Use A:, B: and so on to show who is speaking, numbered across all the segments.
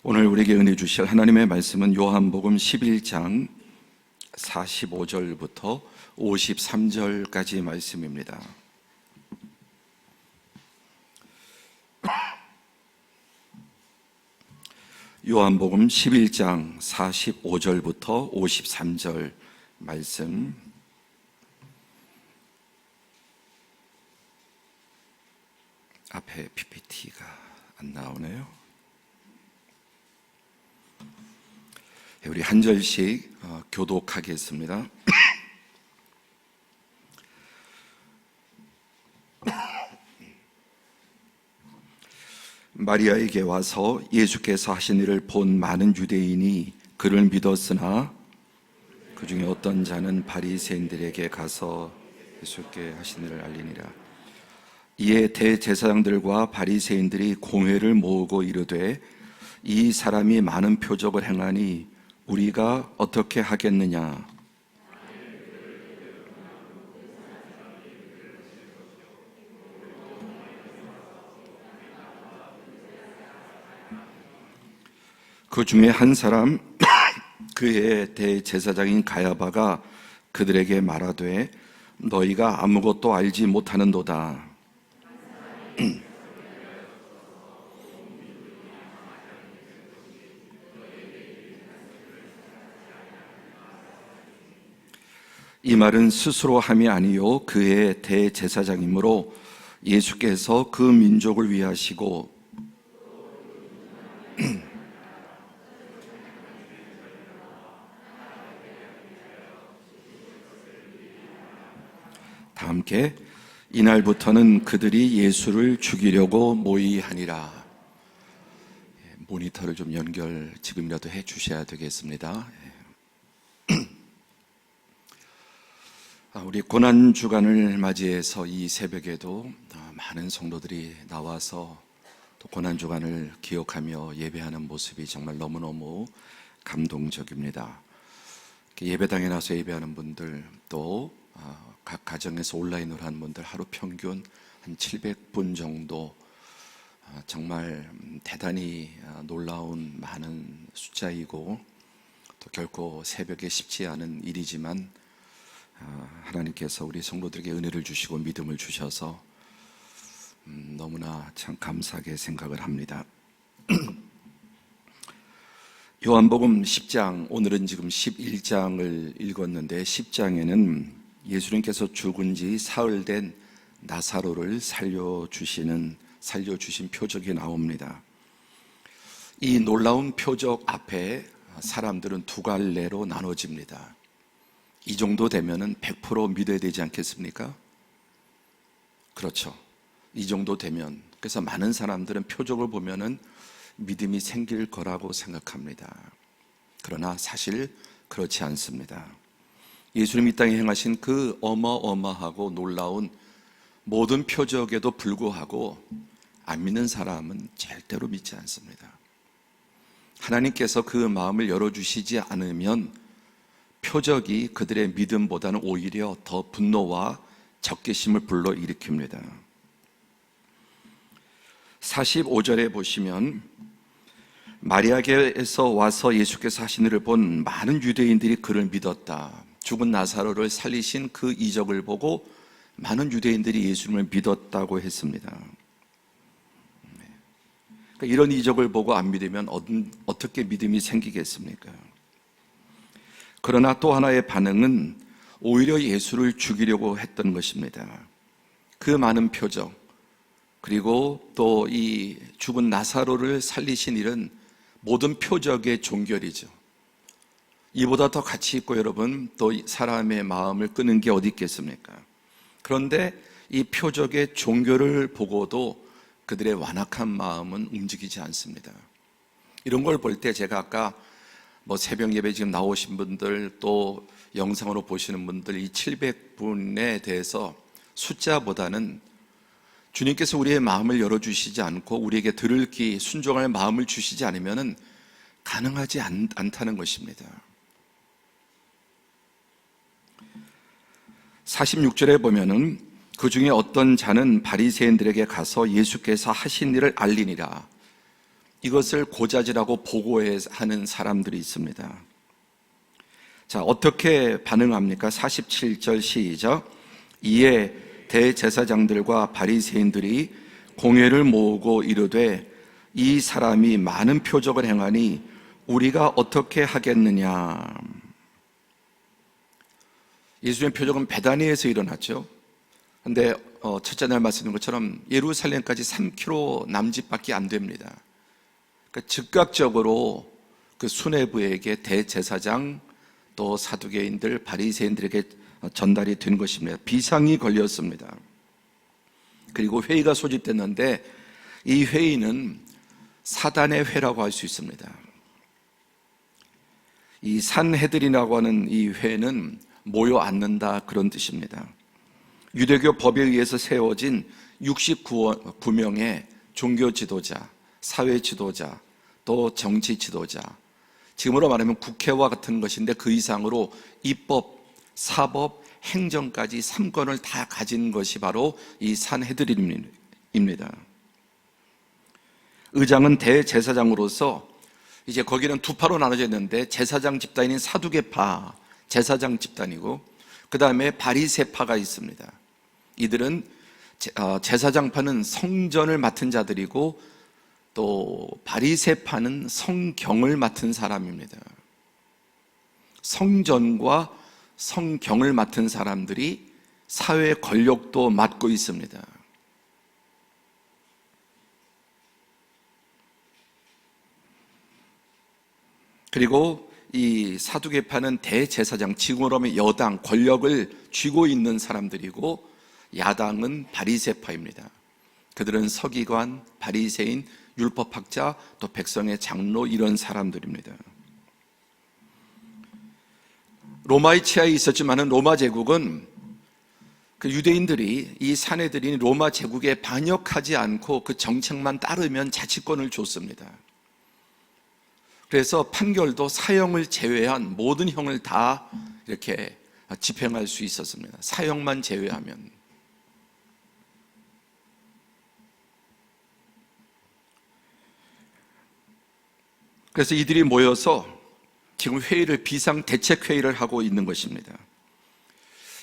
A: 오늘 우리에게 은혜 주실 하나님의 말씀은 요한복음 11장 45절부터 53절까지 말씀입니다. 요한복음 11장 45절부터 53절 말씀. 앞에 PPT가 안 나오네요. 우리 한 절씩 교독하겠습니다. 마리아에게 와서 예수께서 하신 일을 본 많은 유대인이 그를 믿었으나 그 중에 어떤 자는 바리새인들에게 가서 예수께 하신 일을 알리니라. 이에 대제사장들과 바리새인들이 공회를 모으고 이르되 이 사람이 많은 표적을 행하니 우리가 어떻게 하겠느냐. 그 중에 한 사람 그의 대제사장인 가야바가 그들에게 말하되 너희가 아무것도 알지 못하는도다. 이 말은 스스로 함이 아니요 그의 대제사장이므로 예수께서 그 민족을 위하시고 다 함께 이날부터는 그들이 예수를 죽이려고 모의하니라. 모니터를 좀 연결 지금이라도 해 주셔야 되겠습니다. 우리 고난주간을 맞이해서 이 새벽에도 많은 성도들이 나와서 또 고난주간을 기억하며 예배하는 모습이 정말 너무너무 감동적입니다. 예배당에 나서 예배하는 분들, 또 각 가정에서 온라인으로 하는 분들 하루 평균 한 700분 정도, 정말 대단히 놀라운 많은 숫자이고 또 결코 새벽에 쉽지 않은 일이지만 하나님께서 우리 성도들에게 은혜를 주시고 믿음을 주셔서 너무나 참 감사하게 생각을 합니다. 요한복음 10장, 오늘은 지금 11장을 읽었는데 10장에는 예수님께서 죽은 지 사흘 된 나사로를 살려주신 표적이 나옵니다. 이 놀라운 표적 앞에 사람들은 두 갈래로 나눠집니다. 이 정도 되면은 100% 믿어야 되지 않겠습니까? 그렇죠. 이 정도 되면. 그래서 많은 사람들은 표적을 보면은 믿음이 생길 거라고 생각합니다. 그러나 사실 그렇지 않습니다. 예수님 이 땅에 행하신 그 어마어마하고 놀라운 모든 표적에도 불구하고 안 믿는 사람은 절대로 믿지 않습니다. 하나님께서 그 마음을 열어주시지 않으면 표적이 그들의 믿음보다는 오히려 더 분노와 적개심을 불러일으킵니다. 45절에 보시면 마리아에게서 와서 예수께서 하신 일을 본 많은 유대인들이 그를 믿었다. 죽은 나사로를 살리신 그 이적을 보고 많은 유대인들이 예수님을 믿었다고 했습니다. 그러니까 이런 이적을 보고 안 믿으면 어떻게 믿음이 생기겠습니까? 그러나 또 하나의 반응은 오히려 예수를 죽이려고 했던 것입니다. 그 많은 표적, 그리고 또 이 죽은 나사로를 살리신 일은 모든 표적의 종결이죠. 이보다 더 가치 있고 여러분, 또 사람의 마음을 끄는 게 어디 있겠습니까? 그런데 이 표적의 종결을 보고도 그들의 완악한 마음은 움직이지 않습니다. 이런 걸 볼 때 제가 아까 새벽 예배 지금 나오신 분들, 또 영상으로 보시는 분들, 이 700분에 대해서 숫자보다는 주님께서 우리의 마음을 열어주시지 않고 우리에게 들을 귀, 순종할 마음을 주시지 않으면 가능하지 않다는 것입니다. 46절에 보면은 그 중에 어떤 자는 바리새인들에게 가서 예수께서 하신 일을 알리니라. 이것을 고자질하고 보고하는 사람들이 있습니다. 자, 어떻게 반응합니까? 47절 시작. 이에 대제사장들과 바리새인들이 공회를 모으고 이르되 이 사람이 많은 표적을 행하니 우리가 어떻게 하겠느냐. 예수님의 표적은 베다니에서 일어났죠. 근데 첫째 날 말씀드린 것처럼 예루살렘까지 3km 남짓밖에 안 됩니다. 그러니까 즉각적으로 그 수뇌부에게 대제사장 또 사두개인들 바리새인들에게 전달이 된 것입니다. 비상이 걸렸습니다. 그리고 회의가 소집됐는데 이 회의는 사단의 회라고 할 수 있습니다. 이 산헤드린이라고 하는 이 회는 모여 앉는다 그런 뜻입니다. 유대교 법에 의해서 세워진 69명의 종교 지도자, 사회 지도자, 또 정치 지도자, 지금으로 말하면 국회와 같은 것인데 그 이상으로 입법, 사법, 행정까지 3권을 다 가진 것이 바로 이 산헤드린입니다. 의장은 대제사장으로서 이제 거기는 두 파로 나눠져 있는데 제사장 집단인 사두개파 제사장 집단이고 그 다음에 바리새파가 있습니다. 이들은 제사장파는 성전을 맡은 자들이고 또 바리새파는 성경을 맡은 사람입니다. 성전과 성경을 맡은 사람들이 사회 권력도 맡고 있습니다. 그리고 이 사두개파는 대제사장, 지금으로 하면 여당, 권력을 쥐고 있는 사람들이고 야당은 바리새파입니다. 그들은 서기관, 바리새인, 율법학자, 또 백성의 장로 이런 사람들입니다. 로마의 치하에 있었지만은 로마 제국은 그 유대인들이 이 산헤드린이 로마 제국에 반역하지 않고 그 정책만 따르면 자치권을 줬습니다. 그래서 판결도 사형을 제외한 모든 형을 다 이렇게 집행할 수 있었습니다. 사형만 제외하면. 그래서 이들이 모여서 지금 회의를 비상대책회의를 하고 있는 것입니다.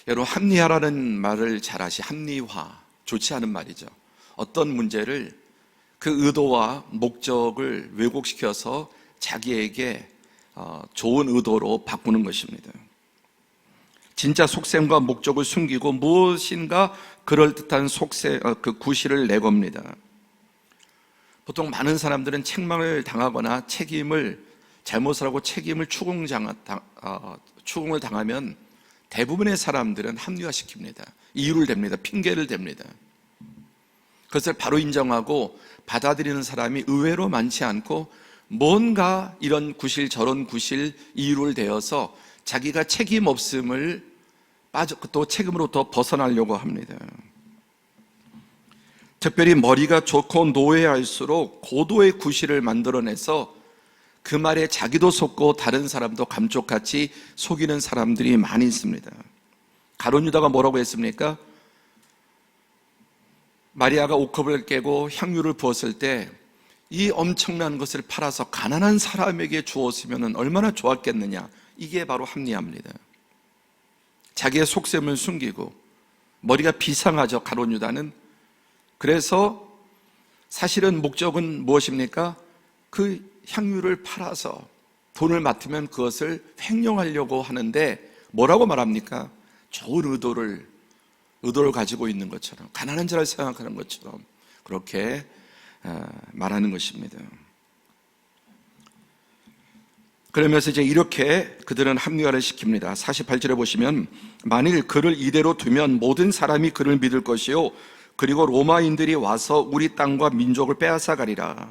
A: 여러분, 합리화라는 말을 잘 합리화, 좋지 않은 말이죠. 어떤 문제를 그 의도와 목적을 왜곡시켜서 자기에게 좋은 의도로 바꾸는 것입니다. 진짜 속셈과 목적을 숨기고 무엇인가 그럴듯한 그 구실을 내겁니다. 보통 많은 사람들은 책망을 당하거나 잘못을 하고 책임을 추궁을 당하면 대부분의 사람들은 합리화시킵니다. 이유를 댑니다. 핑계를 댑니다. 그것을 바로 인정하고 받아들이는 사람이 의외로 많지 않고 뭔가 이런 구실 저런 구실 이유를 대어서 자기가 책임 없음을 또 책임으로부터 벗어나려고 합니다. 특별히 머리가 좋고 노예할수록 고도의 구실을 만들어내서 그 말에 자기도 속고 다른 사람도 감쪽같이 속이는 사람들이 많이 있습니다. 가룟 유다가 뭐라고 했습니까? 마리아가 옥합을 깨고 향유를 부었을 때 이 엄청난 것을 팔아서 가난한 사람에게 주었으면 얼마나 좋았겠느냐. 이게 바로 합리화입니다. 자기의 속셈을 숨기고 머리가 비상하죠, 가룟 유다는. 그래서 사실은 목적은 무엇입니까? 그 향유를 팔아서 돈을 맡으면 그것을 횡령하려고 하는데 뭐라고 말합니까? 좋은 의도를 가지고 있는 것처럼, 가난한 자를 생각하는 것처럼 그렇게 말하는 것입니다. 그러면서 이제 이렇게 그들은 합리화를 시킵니다. 48절에 보시면 만일 그를 이대로 두면 모든 사람이 그를 믿을 것이요 그리고 로마인들이 와서 우리 땅과 민족을 빼앗아가리라.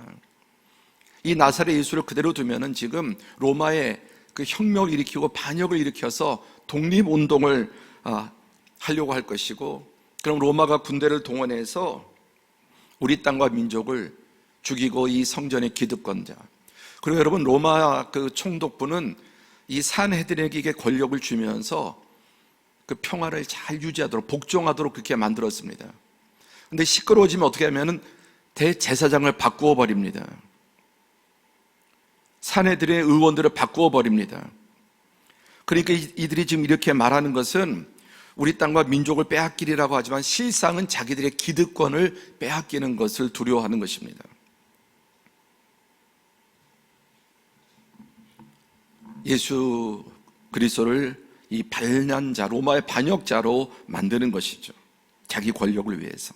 A: 이 나사렛 예수를 그대로 두면은 지금 로마의 그 혁명을 일으키고 반역을 일으켜서 독립운동을 하려고 할 것이고, 그럼 로마가 군대를 동원해서 우리 땅과 민족을 죽이고 이 성전의 기득권자, 그리고 여러분 로마 그 총독부는 이 산헤드린에게 권력을 주면서 그 평화를 잘 유지하도록 복종하도록 그렇게 만들었습니다. 근데 시끄러워지면 어떻게 하면은 대제사장을 바꾸어 버립니다. 사내들의 의원들을 바꾸어 버립니다. 그러니까 이들이 지금 이렇게 말하는 것은 우리 땅과 민족을 빼앗기리라고 하지만 실상은 자기들의 기득권을 빼앗기는 것을 두려워하는 것입니다. 예수 그리스도를 이 반란자, 로마의 반역자로 만드는 것이죠. 자기 권력을 위해서.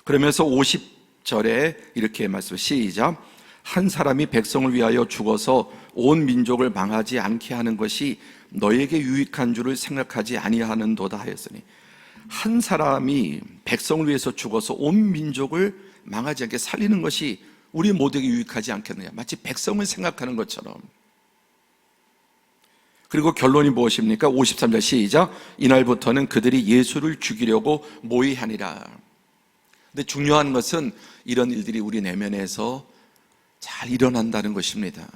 A: 그러면서 50절에 이렇게 말씀, 시작. 한 사람이 백성을 위하여 죽어서 온 민족을 망하지 않게 하는 것이 너에게 유익한 줄을 생각하지 아니하는도다 하였으니, 한 사람이 백성을 위해서 죽어서 온 민족을 망하지 않게 살리는 것이 우리 모두에게 유익하지 않겠느냐. 마치 백성을 생각하는 것처럼. 그리고 결론이 무엇입니까? 53절 시작. 이날부터는 그들이 예수를 죽이려고 모의하니라. 근데 중요한 것은 이런 일들이 우리 내면에서 잘 일어난다는 것입니다.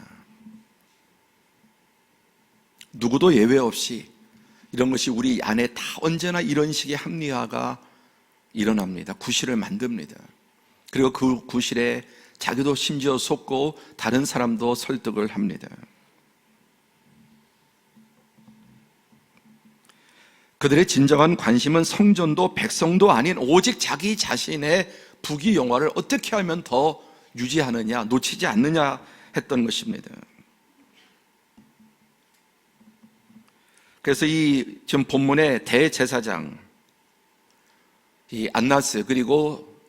A: 누구도 예외 없이 이런 것이 우리 안에 다 언제나 이런 식의 합리화가 일어납니다. 구실을 만듭니다. 그리고 그 구실에 자기도 심지어 속고 다른 사람도 설득을 합니다. 그들의 진정한 관심은 성전도 백성도 아닌 오직 자기 자신의 부귀 영화를 어떻게 하면 더 유지하느냐, 놓치지 않느냐 했던 것입니다. 그래서 이 지금 본문의 대제사장 이 안나스, 그리고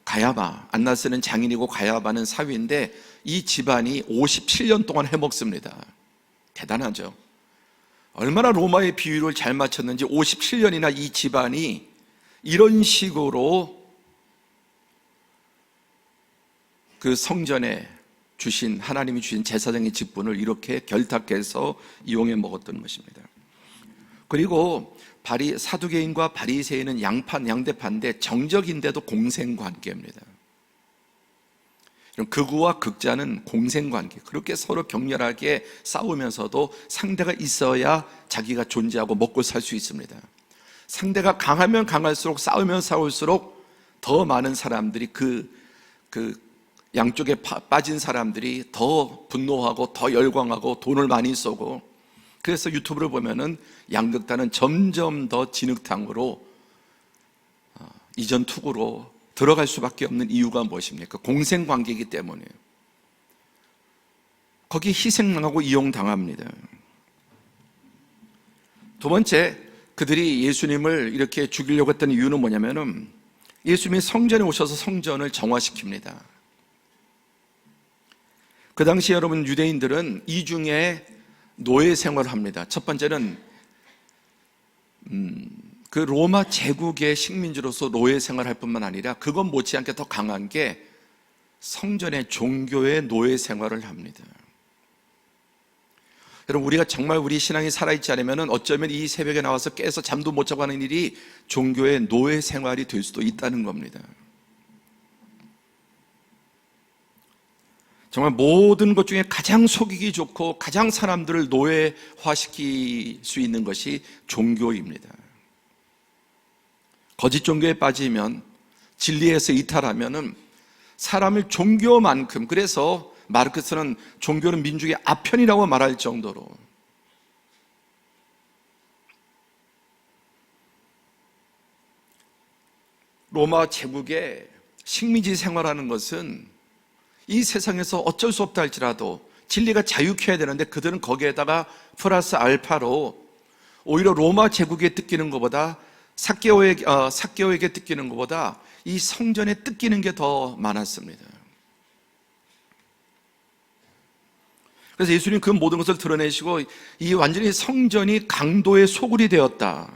A: 가야바, 안나스는 장인이고 가야바는 사위인데 이 집안이 57년 동안 해먹습니다. 대단하죠. 얼마나 로마의 비율을 잘 맞췄는지 57년이나 이 집안이 이런 식으로 그 성전에 주신, 하나님이 주신 제사장의 직분을 이렇게 결탁해서 이용해 먹었던 것입니다. 그리고 사두개인과 바리새인은 양대파인데 정적인데도 공생관계입니다. 극우와 극자는 공생관계, 그렇게 서로 격렬하게 싸우면서도 상대가 있어야 자기가 존재하고 먹고 살 수 있습니다. 상대가 강하면 강할수록, 싸우면 싸울수록 더 많은 사람들이 그 양쪽에 빠진 사람들이 더 분노하고 더 열광하고 돈을 많이 쏘고, 그래서 유튜브를 보면은 양극단은 점점 더 진흙탕으로 이전 투구로 들어갈 수밖에 없는 이유가 무엇입니까? 공생관계이기 때문이에요. 거기 희생당하고 이용당합니다. 두 번째, 그들이 예수님을 이렇게 죽이려고 했던 이유는 뭐냐면은 예수님이 성전에 오셔서 성전을 정화시킵니다. 그 당시 여러분 유대인들은 이중에 노예 생활을 합니다. 첫 번째는 그 로마 제국의 식민지로서 노예 생활할 뿐만 아니라 그것 못지않게 더 강한 게 성전의 종교의 노예 생활을 합니다. 여러분, 우리가 정말 우리 신앙이 살아있지 않으면 어쩌면 이 새벽에 나와서 깨서 잠도 못 자고 하는 일이 종교의 노예 생활이 될 수도 있다는 겁니다. 정말 모든 것 중에 가장 속이기 좋고 가장 사람들을 노예화시킬 수 있는 것이 종교입니다. 거짓 종교에 빠지면, 진리에서 이탈하면은 사람을 종교만큼, 그래서 마르크스는 종교는 민족의 아편이라고 말할 정도로, 로마 제국의 식민지 생활하는 것은 이 세상에서 어쩔 수 없다 할지라도 진리가 자유케 해야 되는데 그들은 거기에다가 플러스 알파로 오히려 로마 제국에 뜯기는 것보다 삭개오에게 뜯기는 것보다 이 성전에 뜯기는 게 더 많았습니다. 그래서 예수님 그 모든 것을 드러내시고 이 완전히 성전이 강도의 소굴이 되었다.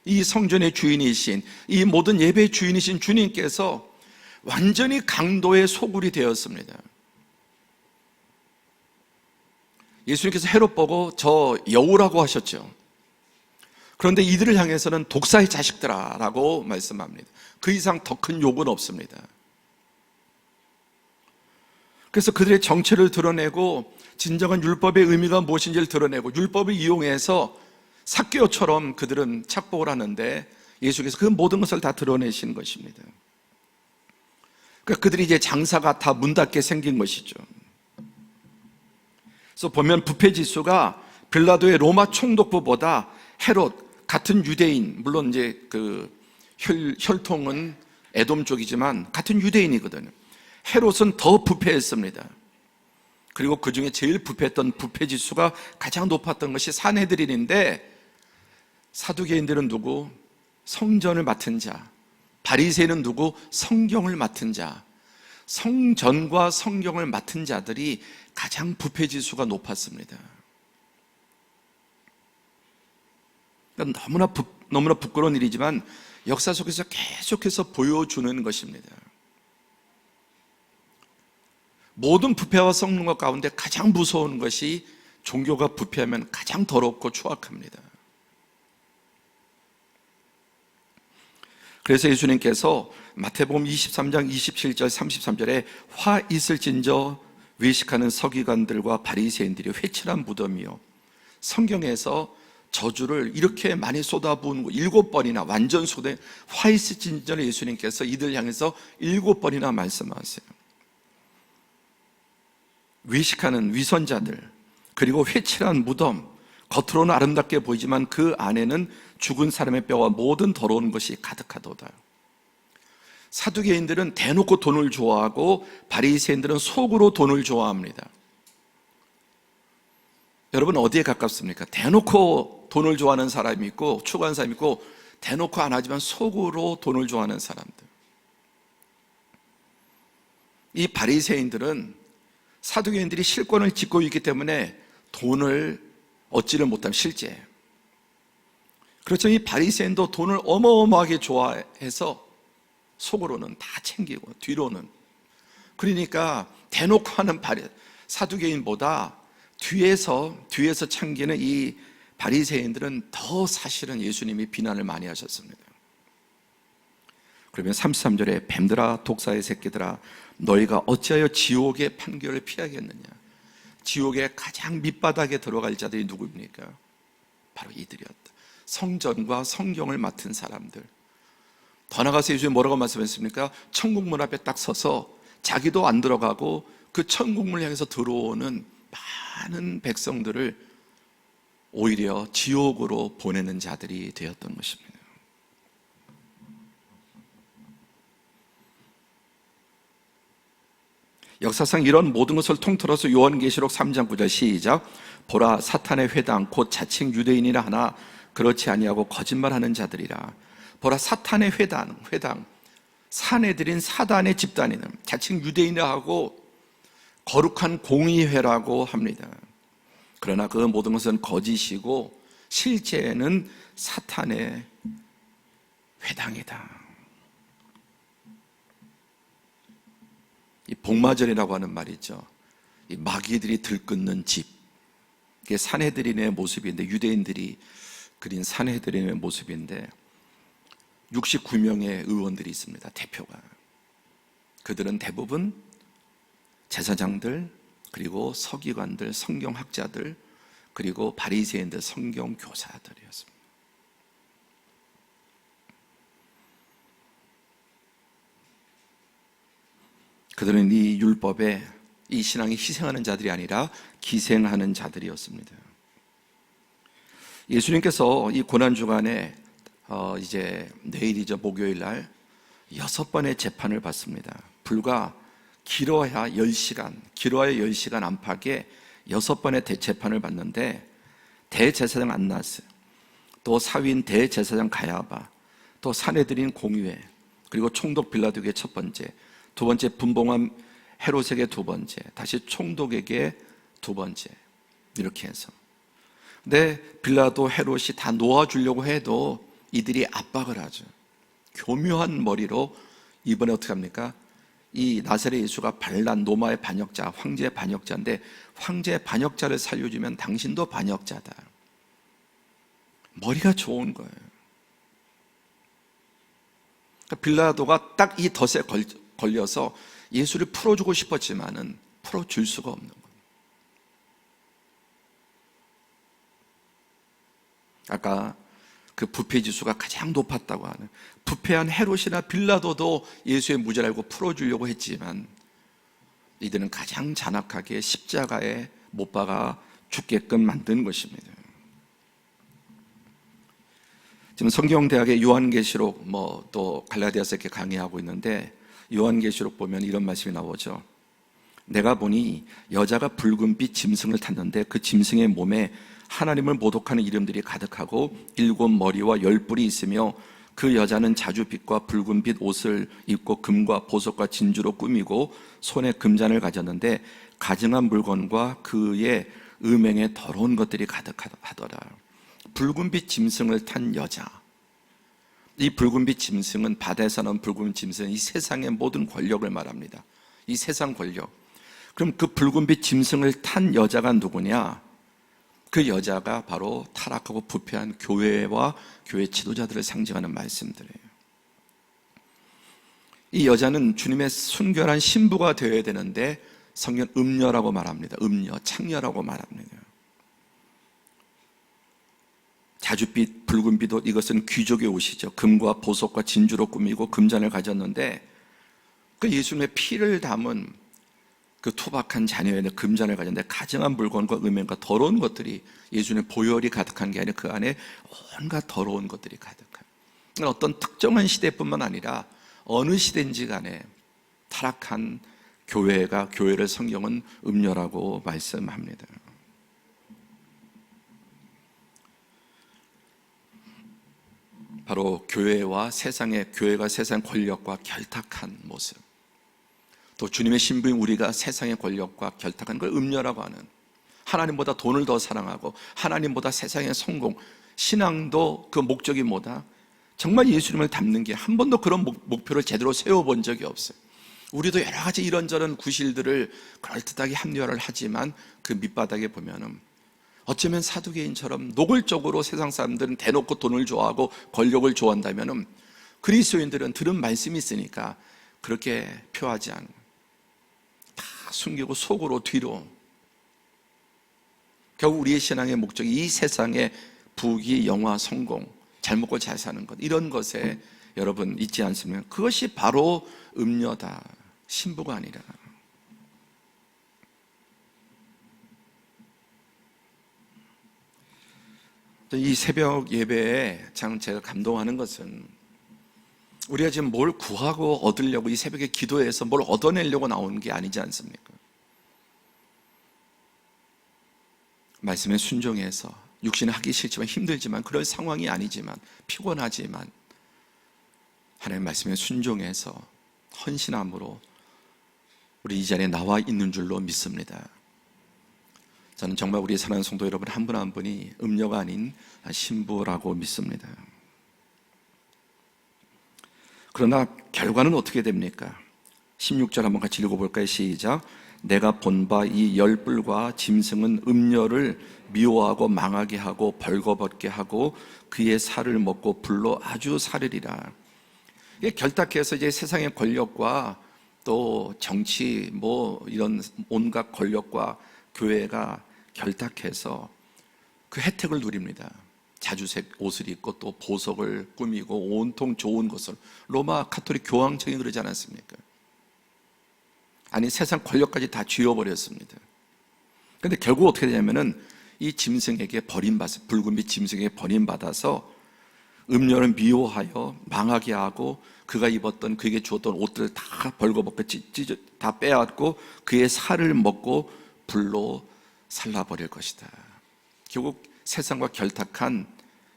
A: 이 성전의 주인이신, 이 모든 예배의 주인이신 주님께서 완전히 강도의 소굴이 되었습니다. 예수님께서 헤롯 보고 저 여우라고 하셨죠. 그런데 이들을 향해서는 독사의 자식들아 라고 말씀합니다. 그 이상 더 큰 욕은 없습니다. 그래서 그들의 정체를 드러내고 진정한 율법의 의미가 무엇인지를 드러내고 율법을 이용해서 삭개오처럼 그들은 착복을 하는데 예수께서 그 모든 것을 다 드러내신 것입니다. 그러니까 그들이 이제 장사가 다 문 닫게 생긴 것이죠. 그래서 보면 부패 지수가 빌라도의 로마 총독부보다 헤롯 같은 유대인, 물론 이제 그 혈통은 에돔 쪽이지만 같은 유대인이거든요. 헤롯은 더 부패했습니다. 그리고 그 중에 제일 부패했던 부패 지수가 가장 높았던 것이 산헤드린인데, 사두개인들은 누구? 성전을 맡은 자. 바리새인은 누구? 성경을 맡은 자. 성전과 성경을 맡은 자들이 가장 부패 지수가 높았습니다. 그러니까 너무나 부끄러운 일이지만 역사 속에서 계속해서 보여주는 것입니다. 모든 부패와 썩는 것 가운데 가장 무서운 것이 종교가 부패하면 가장 더럽고 추악합니다. 그래서 예수님께서 마태복음 23장 27절 33절에 화 있을진저 외식하는 서기관들과 바리새인들이 회칠한 무덤이요, 성경에서 저주를 이렇게 많이 쏟아부은 거 7번이나 완전 소대 화 있을진저를 예수님께서 이들 향해서 7번이나 말씀하세요. 외식하는 위선자들, 그리고 회칠한 무덤, 겉으로는 아름답게 보이지만 그 안에는 죽은 사람의 뼈와 모든 더러운 것이 가득하도다. 사두개인들은 대놓고 돈을 좋아하고 바리새인들은 속으로 돈을 좋아합니다. 여러분 어디에 가깝습니까? 대놓고 돈을 좋아하는 사람이 있고 추구하는 사람이 있고, 대놓고 안 하지만 속으로 돈을 좋아하는 사람들. 이 바리새인들은 사두개인들이 실권을 쥐고 있기 때문에 돈을 얻지를 못하면 실제. 그렇죠. 이 바리새인도 돈을 어마어마하게 좋아해서 속으로는 다 챙기고 뒤로는. 그러니까 대놓고 하는 사두개인보다 뒤에서 챙기는 이 바리새인들은 더 사실은 예수님이 비난을 많이 하셨습니다. 그러면 33절에 뱀들아 독사의 새끼들아 너희가 어찌하여 지옥의 판결을 피하겠느냐. 지옥의 가장 밑바닥에 들어갈 자들이 누구입니까? 바로 이들이었다. 성전과 성경을 맡은 사람들. 더 나가서 예수님이 뭐라고 말씀했습니까? 천국문 앞에 딱 서서 자기도 안 들어가고 그 천국문을 향해서 들어오는 많은 백성들을 오히려 지옥으로 보내는 자들이 되었던 것입니다. 역사상 이런 모든 것을 통틀어서 요한계시록 3장 9절 시작. 보라 사탄의 회당 곧 자칭 유대인이라 하나 그렇지 아니하고 거짓말하는 자들이라. 보라 사탄의 회당 사내들인 사단의 집단이는 자칭 유대인이라 하고 거룩한 공의회라고 합니다. 그러나 그 모든 것은 거짓이고 실제는 사탄의 회당이다. 이 복마전이라고 하는 말이죠. 이 마귀들이 들끓는 집, 이게 산헤드린의 모습인데, 유대인들이 그린 산헤드린의 모습인데 69명의 의원들이 있습니다. 대표가. 그들은 대부분 제사장들, 그리고 서기관들, 성경학자들, 그리고 바리새인들, 성경교사들이었습니다. 그들은 이 율법에, 이 신앙에 희생하는 자들이 아니라 기생하는 자들이었습니다. 예수님께서 이 고난주간에 이제 내일이죠, 목요일 날 6번의 재판을 받습니다. 불과 길어야 10시간 안팎에 6번의 대재판을 받는데, 대제사장 안나스, 또 사위인 대제사장 가야바, 또 사내들인 공의회, 그리고 총독 빌라도에게 첫 번째, 두 번째 분봉한 헤롯에게 두 번째, 다시 총독에게 두 번째, 이렇게 해서. 근데 빌라도 헤롯이 다 놓아주려고 해도 이들이 압박을 하죠. 교묘한 머리로 이번에 어떻게 합니까? 이 나사렛 예수가 반란 로마의 반역자, 황제의 반역자인데 황제의 반역자를 살려주면 당신도 반역자다. 머리가 좋은 거예요. 그러니까 빌라도가 딱 이 덫에 걸려서 예수를 풀어주고 싶었지만은 풀어줄 수가 없는 거예요. 아까 그 부패 지수가 가장 높았다고 하는, 부패한 헤롯이나 빌라도도 예수의 무죄를 알고 풀어주려고 했지만 이들은 가장 잔악하게 십자가에 못 박아 죽게끔 만든 것입니다. 지금 성경대학의 요한계시록 또 갈라디아서 이렇게 강의하고 있는데, 요한계시록 보면 이런 말씀이 나오죠. 내가 보니 여자가 붉은빛 짐승을 탔는데 그 짐승의 몸에 하나님을 모독하는 이름들이 가득하고 7 머리와 10뿔이 있으며, 그 여자는 자주빛과 붉은빛 옷을 입고 금과 보석과 진주로 꾸미고 손에 금잔을 가졌는데 가증한 물건과 그의 음행에 더러운 것들이 가득하더라. 붉은빛 짐승을 탄 여자, 이 붉은빛 짐승은, 바다에서 나온 붉은 짐승은 이 세상의 모든 권력을 말합니다. 이 세상 권력. 그럼 그 붉은빛 짐승을 탄 여자가 누구냐? 그 여자가 바로 타락하고 부패한 교회와 교회 지도자들을 상징하는 말씀들이에요. 이 여자는 주님의 순결한 신부가 되어야 되는데 성경 음녀라고 말합니다. 음녀, 창녀라고 말합니다. 자주빛, 붉은빛 옷, 이것은 귀족의 옷이죠. 금과 보석과 진주로 꾸미고 금잔을 가졌는데, 그 예수님의 피를 담은 그 투박한 자녀에는 금잔을 가졌는데 가증한 물건과 음행과 더러운 것들이, 예수님의 보혈이 가득한 게 아니라 그 안에 온갖 더러운 것들이 가득한, 어떤 특정한 시대뿐만 아니라 어느 시대인지 간에 타락한 교회를 성경은 음녀라고 말씀합니다. 바로 교회가 세상 권력과 결탁한 모습, 또 주님의 신부인 우리가 세상의 권력과 결탁한 걸 음녀라고 하는, 하나님보다 돈을 더 사랑하고 하나님보다 세상의 성공, 신앙도 그 목적이 뭐다? 정말 예수님을 닮는 게, 한 번도 그런 목표를 제대로 세워본 적이 없어요. 우리도 여러 가지 이런저런 구실들을 그럴듯하게 합리화를 하지만 그 밑바닥에 보면은 어쩌면 사두개인처럼 노골적으로 세상 사람들은 대놓고 돈을 좋아하고 권력을 좋아한다면은, 그리스도인들은 들은 말씀이 있으니까 그렇게 표하지 않고 다 숨기고 속으로 뒤로, 결국 우리의 신앙의 목적이 이 세상의 부귀, 영화, 성공, 잘 먹고 잘 사는 것, 이런 것에 여러분 있지 않습니까? 그것이 바로 음녀다, 신부가 아니라. 이 새벽 예배에 참 제가 감동하는 것은, 우리가 지금 뭘 구하고 얻으려고 이 새벽에 기도해서 뭘 얻어내려고 나오는 게 아니지 않습니까? 말씀에 순종해서, 육신은 하기 싫지만 힘들지만 그런 상황이 아니지만 피곤하지만 하나님의 말씀에 순종해서 헌신함으로 우리 이 자리에 나와 있는 줄로 믿습니다. 저는 정말 우리 사랑하는 성도 여러분 한 분 한 분이 음녀가 아닌 신부라고 믿습니다. 그러나 결과는 어떻게 됩니까? 16절 한번 같이 읽어볼까요? 시작. 내가 본 바 이 10뿔과 짐승은 음녀를 미워하고 망하게 하고 벌거벗게 하고 그의 살을 먹고 불로 아주 사르리라. 이게 결탁해서 이제 세상의 권력과 또 정치 이런 온갖 권력과 교회가 결탁해서 그 혜택을 누립니다. 자주색 옷을 입고 또 보석을 꾸미고 온통 좋은 것을, 로마 가톨릭 교황청이 그러지 않았습니까? 아니, 세상 권력까지 다 쥐어버렸습니다. 그런데 결국 어떻게 되냐면은 이 짐승에게 버림받아서, 붉은빛 짐승에게 버림받아서 음녀를 미워하여 망하게 하고 그가 입었던, 그에게 주었던 옷들을 다 벌거벗고 다 빼앗고 그의 살을 먹고 불로 살라버릴 것이다. 결국 세상과 결탁한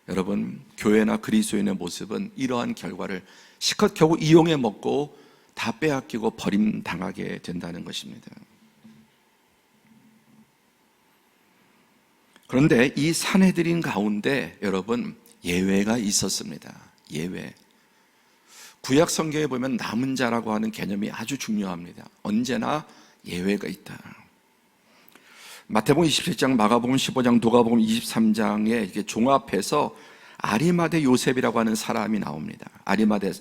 A: 여러분 교회나 그리스도인의 모습은 이러한 결과를 실컷 결국 이용해 먹고 다 빼앗기고 버림당하게 된다는 것입니다. 그런데 이 사내들인 가운데 여러분 예외가 있었습니다. 예외. 구약 성경에 보면 남은 자라고 하는 개념이 아주 중요합니다. 언제나 예외가 있다. 마태복음 27장, 마가복음 15장, 누가복음 23장에 이렇게 종합해서 아리마대 요셉이라고 하는 사람이 나옵니다. 아리마대,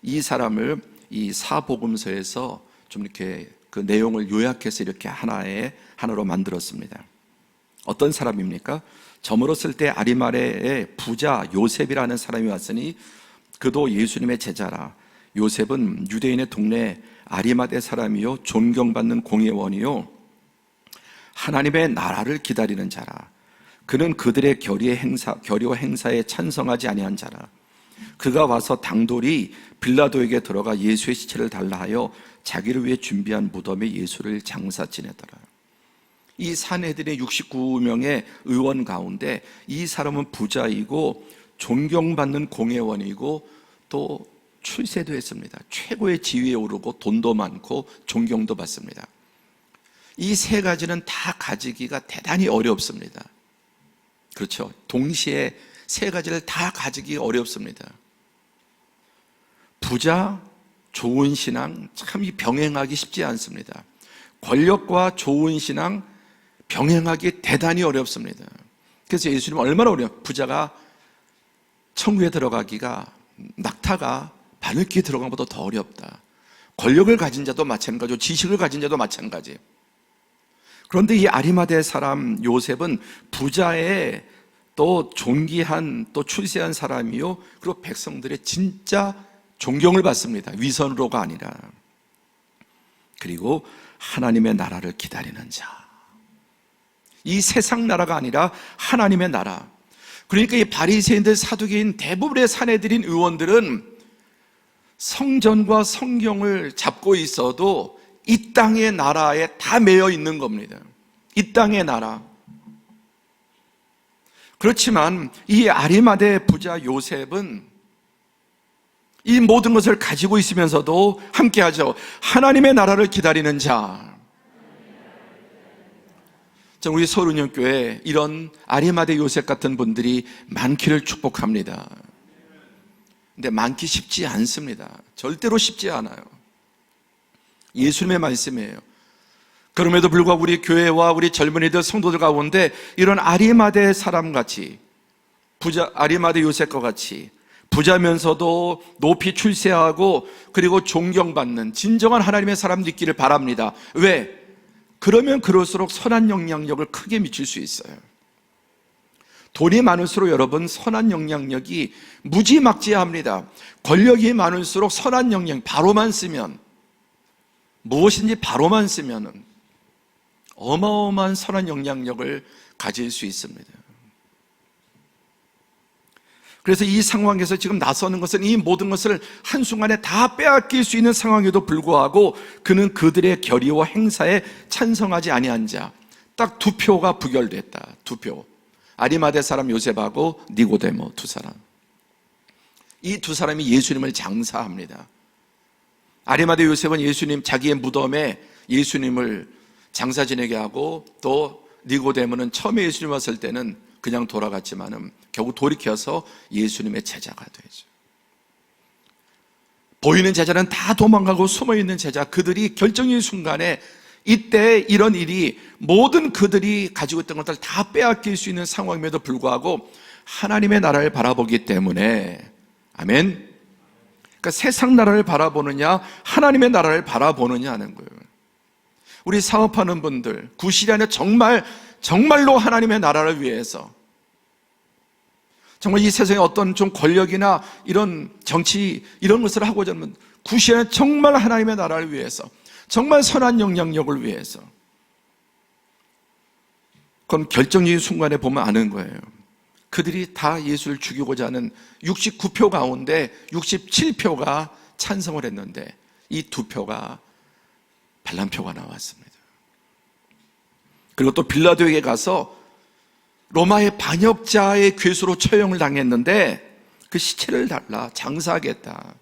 A: 이 사람을 이 사복음서에서 좀 이렇게 그 내용을 요약해서 이렇게 하나로 만들었습니다. 어떤 사람입니까? 저물었을 때 아리마레의 부자 요셉이라는 사람이 왔으니 그도 예수님의 제자라. 요셉은 유대인의 동네 아리마대 사람이요 존경받는 공회원이요 하나님의 나라를 기다리는 자라. 그는 그들의 결의와 행사에 찬성하지 아니한 자라. 그가 와서 당돌이 빌라도에게 들어가 예수의 시체를 달라 하여 자기를 위해 준비한 무덤에 예수를 장사 지내더라. 이 산헤드린 69명의 의원 가운데 이 사람은 부자이고 존경받는 공회원이고 또 출세도 했습니다. 최고의 지위에 오르고 돈도 많고 존경도 받습니다. 이 세 가지는 다 가지기가 대단히 어렵습니다. 그렇죠. 동시에 세 가지를 다 가지기 어렵습니다. 부자, 좋은 신앙, 참 이 병행하기 쉽지 않습니다. 권력과 좋은 신앙 병행하기 대단히 어렵습니다. 그래서 예수님은 얼마나 어려워요. 부자가 천국에 들어가기가 낙타가 바늘귀에 들어간 것보다 더 어렵다. 권력을 가진 자도 마찬가지고 지식을 가진 자도 마찬가지. 그런데 이 아리마대 사람 요셉은 부자의 또 존귀한 또 출세한 사람이요 그리고 백성들의 진짜 존경을 받습니다. 위선으로가 아니라. 그리고 하나님의 나라를 기다리는 자. 이 세상 나라가 아니라 하나님의 나라. 그러니까 이 바리새인들, 사두개인, 대부분의 산헤드린 의원들은 성전과 성경을 잡고 있어도 이 땅의 나라에 다 매여 있는 겁니다. 이 땅의 나라. 그렇지만 이 아리마대 부자 요셉은 이 모든 것을 가지고 있으면서도 함께하죠. 하나님의 나라를 기다리는 자. 우리 서울운영교회에 이런 아리마대 요셉 같은 분들이 많기를 축복합니다. 근데 많기 쉽지 않습니다. 절대로 쉽지 않아요. 예수님의 말씀이에요. 그럼에도 불구하고 우리 교회와 우리 젊은이들, 성도들 가운데 이런 아리마대 사람같이 아리마대 요셉과 같이 부자면서도 높이 출세하고 그리고 존경받는 진정한 하나님의 사람 있기를 바랍니다. 왜? 그러면 그럴수록 선한 영향력을 크게 미칠 수 있어요. 돈이 많을수록 여러분 선한 영향력이 무지막지합니다. 권력이 많을수록 선한 영향, 바로만 쓰면 무엇인지 바로만 쓰면 어마어마한 선한 영향력을 가질 수 있습니다. 그래서 이 상황에서 지금 나서는 것은 이 모든 것을 한순간에 다 빼앗길 수 있는 상황에도 불구하고 그는 그들의 결의와 행사에 찬성하지 아니한 자. 딱 두 표가 부결됐다. 두 표. 아리마대 사람 요셉하고 니고데모 두 사람. 이 두 사람이 예수님을 장사합니다. 아리마대 요셉은 예수님 자기의 무덤에 예수님을 장사 지내게 하고 또 니고데모는 처음에 예수님 왔을 때는 그냥 돌아갔지만은 결국 돌이켜서 예수님의 제자가 되죠. 보이는 제자는 다 도망가고 숨어있는 제자, 그들이 결정적인 순간에 이때 이런 일이 모든 그들이 가지고 있던 것들 다 빼앗길 수 있는 상황임에도 불구하고 하나님의 나라를 바라보기 때문에 아멘. 그러니까 세상 나라를 바라보느냐 하나님의 나라를 바라보느냐 하는 거예요. 우리 사업하는 분들 구실이 아니라 정말로 하나님의 나라를 위해서 정말 이 세상에 어떤 좀 권력이나 이런 정치 이런 것을 하고자 하면 구실이 아니라 정말 하나님의 나라를 위해서 정말 선한 영향력을 위해서 그건 결정적인 순간에 보면 아는 거예요. 그들이 다 예수를 죽이고자 하는 69표 가운데 67표가 찬성을 했는데 이 두 표가 반란표가 나왔습니다. 그리고 또 빌라도에게 가서 로마의 반역자의 괴수로 처형을 당했는데 그 시체를 달라 장사하겠다.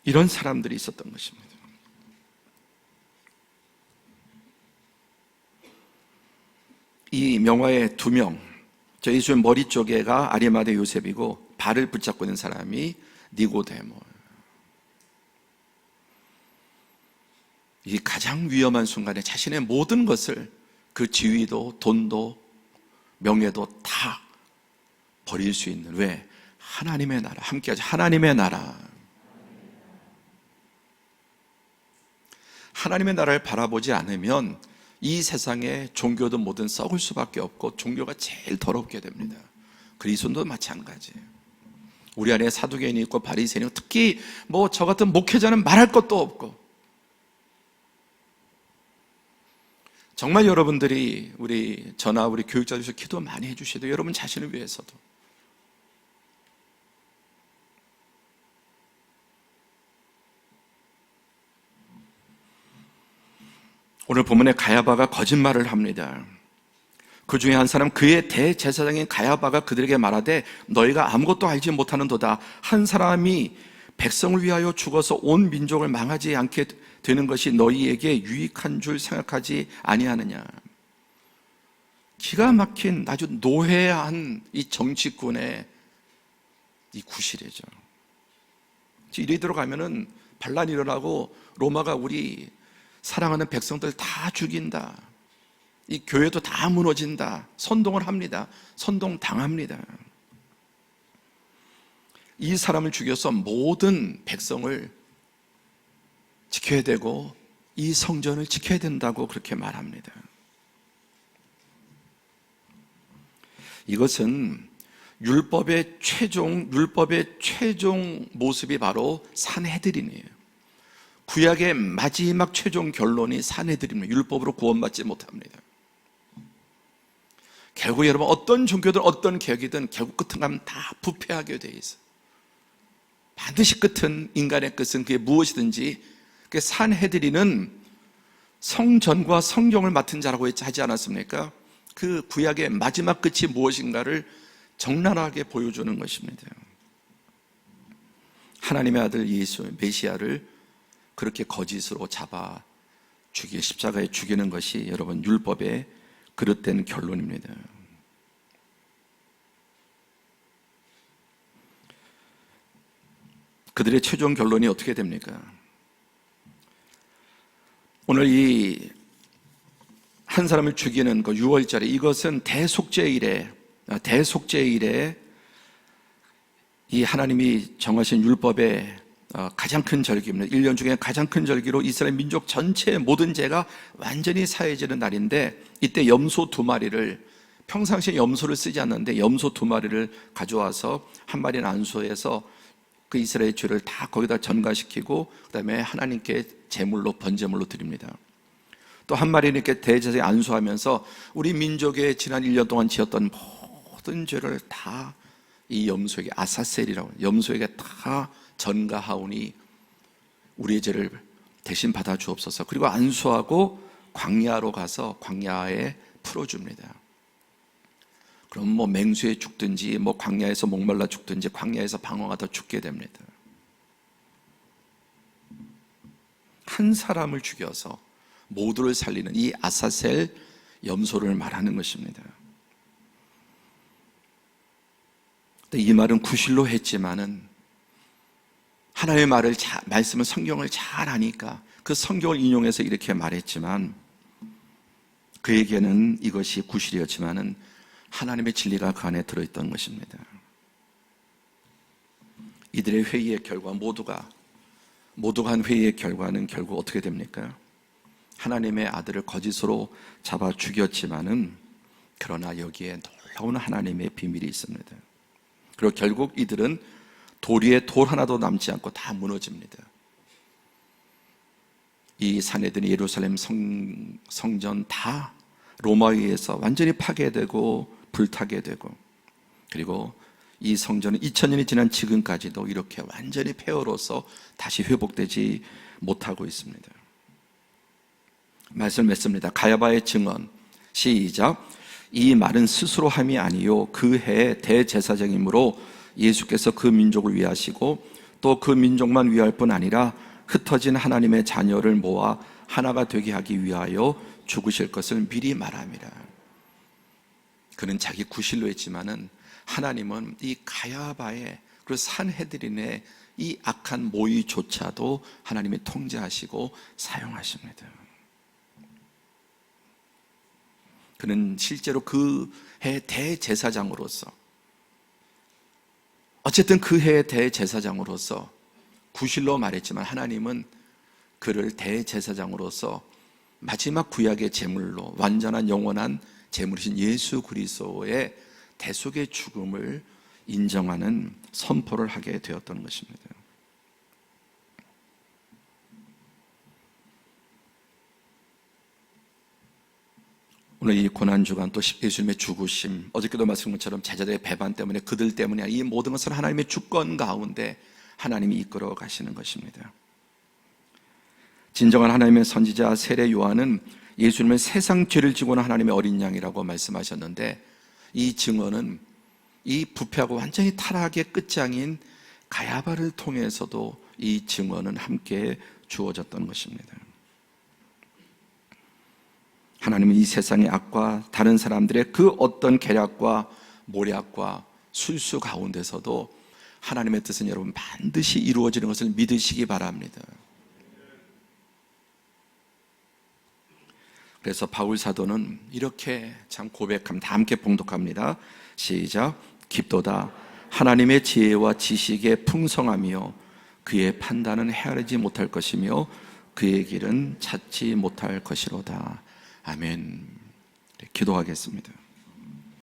A: 이런 사람들이 있었던 것입니다. 이 명화의 두 명, 저 예수의 머리 쪽에가 아리마대 요셉이고 발을 붙잡고 있는 사람이 니고데모. 이 가장 위험한 순간에 자신의 모든 것을 그 지위도 돈도 명예도 다 버릴 수 있는 왜? 하나님의 나라 함께하자. 하나님의 나라. 하나님의 나라를 바라보지 않으면 이 세상에 종교도 뭐든 썩을 수밖에 없고 종교가 제일 더럽게 됩니다. 그리스도도 마찬가지예요. 우리 안에 사두개인이 있고 바리새인이 있고, 특히 뭐 저 같은 목회자는 말할 것도 없고, 정말 여러분들이 저나 우리 교육자들에서 기도 많이 해주셔야 돼요. 여러분 자신을 위해서도. 오늘 본문에 가야바가 거짓말을 합니다. 그 중에 한 사람, 그의 대제사장인 가야바가 그들에게 말하되 너희가 아무것도 알지 못하는도다. 한 사람이 백성을 위하여 죽어서 온 민족을 망하지 않게 되는 것이 너희에게 유익한 줄 생각하지 아니하느냐. 기가 막힌 아주 노회한 이 정치꾼의 이 구실이죠. 이리 들어가면은 반란 일어나고 로마가 우리 사랑하는 백성들 다 죽인다. 이 교회도 다 무너진다. 선동을 합니다. 선동 당합니다. 이 사람을 죽여서 모든 백성을 지켜야 되고 이 성전을 지켜야 된다고 그렇게 말합니다. 이것은 율법의 최종 모습이 바로 산헤드린이에요. 구약의 마지막 최종 결론이 산헤드린입니다. 율법으로 구원받지 못합니다. 결국 여러분 어떤 종교든 어떤 개혁이든 결국 끝은 가면 다 부패하게 돼 있어요. 반드시 끝은, 인간의 끝은 그게 무엇이든지, 그 산헤드린은 성전과 성경을 맡은 자라고 하지 않았습니까? 그 구약의 마지막 끝이 무엇인가를 적나라하게 보여주는 것입니다. 하나님의 아들 예수 메시아를 그렇게 거짓으로 잡아 십자가에 죽이는 것이 여러분 율법의 그릇된 결론입니다. 그들의 최종 결론이 어떻게 됩니까? 오늘 이 한 사람을 죽이는 그 6월절에, 이것은 대속죄일에 이 하나님이 정하신 율법의 가장 큰 절기입니다. 1년 중에 가장 큰 절기로 이스라엘 민족 전체의 모든 죄가 완전히 사해지는 날인데, 이때 염소 2마리를, 평상시에 염소를 쓰지 않는데 염소 2마리를 가져와서 한 마리는 안수해서 그 이스라엘 죄를 다 거기다 전가시키고 그 다음에 하나님께 제물로, 번제물로 드립니다. 또 한 마리는 이렇게 대제사장에 안수하면서 우리 민족의 지난 1년 동안 지었던 모든 죄를 다 이 염소에게, 아사셀이라고, 염소에게 다 전가하오니 우리의 죄를 대신 받아 주옵소서. 그리고 안수하고 광야로 가서 광야에 풀어줍니다. 그럼 뭐 맹수에 죽든지 뭐 광야에서 목말라 죽든지 광야에서 방황하다 죽게 됩니다. 한 사람을 죽여서 모두를 살리는 이 아사셀 염소를 말하는 것입니다. 이 말은 구실로 했지만은 하나님의 말씀을, 성경을 잘 아니까 그 성경을 인용해서 이렇게 말했지만, 그에게는 이것이 구실이었지만은 하나님의 진리가 그 안에 들어있던 것입니다. 이들의 회의의 결과, 모두가 한 회의의 결과는 결국 어떻게 됩니까? 하나님의 아들을 거짓으로 잡아 죽였지만은, 그러나 여기에 놀라운 하나님의 비밀이 있습니다. 그리고 결국 이들은 돌 위에 돌 하나도 남지 않고 다 무너집니다. 이 산헤드린, 예루살렘 성전 다 로마에 의해서 완전히 파괴되고 불타게 되고, 그리고 이 성전은 2000년이 지난 지금까지도 이렇게 완전히 폐허로서 다시 회복되지 못하고 있습니다. 말씀을 맺습니다. 가야바의 증언, 시작. 이 말은 스스로 함이 아니요 그 해의 대제사장이므로 예수께서 그 민족을 위하시고 또 그 민족만 위할 뿐 아니라 흩어진 하나님의 자녀를 모아 하나가 되게 하기 위하여 죽으실 것을 미리 말함이라. 그는 자기 구실로 했지만은 하나님은 이 가야바의, 그리고 산헤드린의 이 악한 모의조차도 하나님이 통제하시고 사용하십니다. 그는 실제로 그 해 대제사장으로서, 어쨌든 그 해의 대제사장으로서 구실로 말했지만 하나님은 그를 대제사장으로서 마지막 구약의 제물로 완전한 영원한 제물이신 예수 그리스도의 대속의 죽음을 인정하는 선포를 하게 되었던 것입니다. 오늘 이 고난주간 또 예수님의 죽으심, 어저께도 말씀한 것처럼 제자들의 배반 때문에 그들 때문에 이 모든 것은 하나님의 주권 가운데 하나님이 이끌어 가시는 것입니다. 진정한 하나님의 선지자 세례 요한은 예수님은 세상 죄를 지고는 하나님의 어린 양이라고 말씀하셨는데, 이 증언은 이 부패하고 완전히 타락의 끝장인 가야바를 통해서도 이 증언은 함께 주어졌던 것입니다. 하나님은 이 세상의 악과 다른 사람들의 그 어떤 계략과 모략과 술수 가운데서도 하나님의 뜻은 여러분 반드시 이루어지는 것을 믿으시기 바랍니다. 그래서 바울 사도는 이렇게 참 고백합니다. 다 함께 봉독합니다. 시작. 깊도다 하나님의 지혜와 지식의 풍성함이요 그의 판단은 헤아리지 못할 것이며 그의 길은 찾지 못할 것이로다. 아멘. 기도하겠습니다.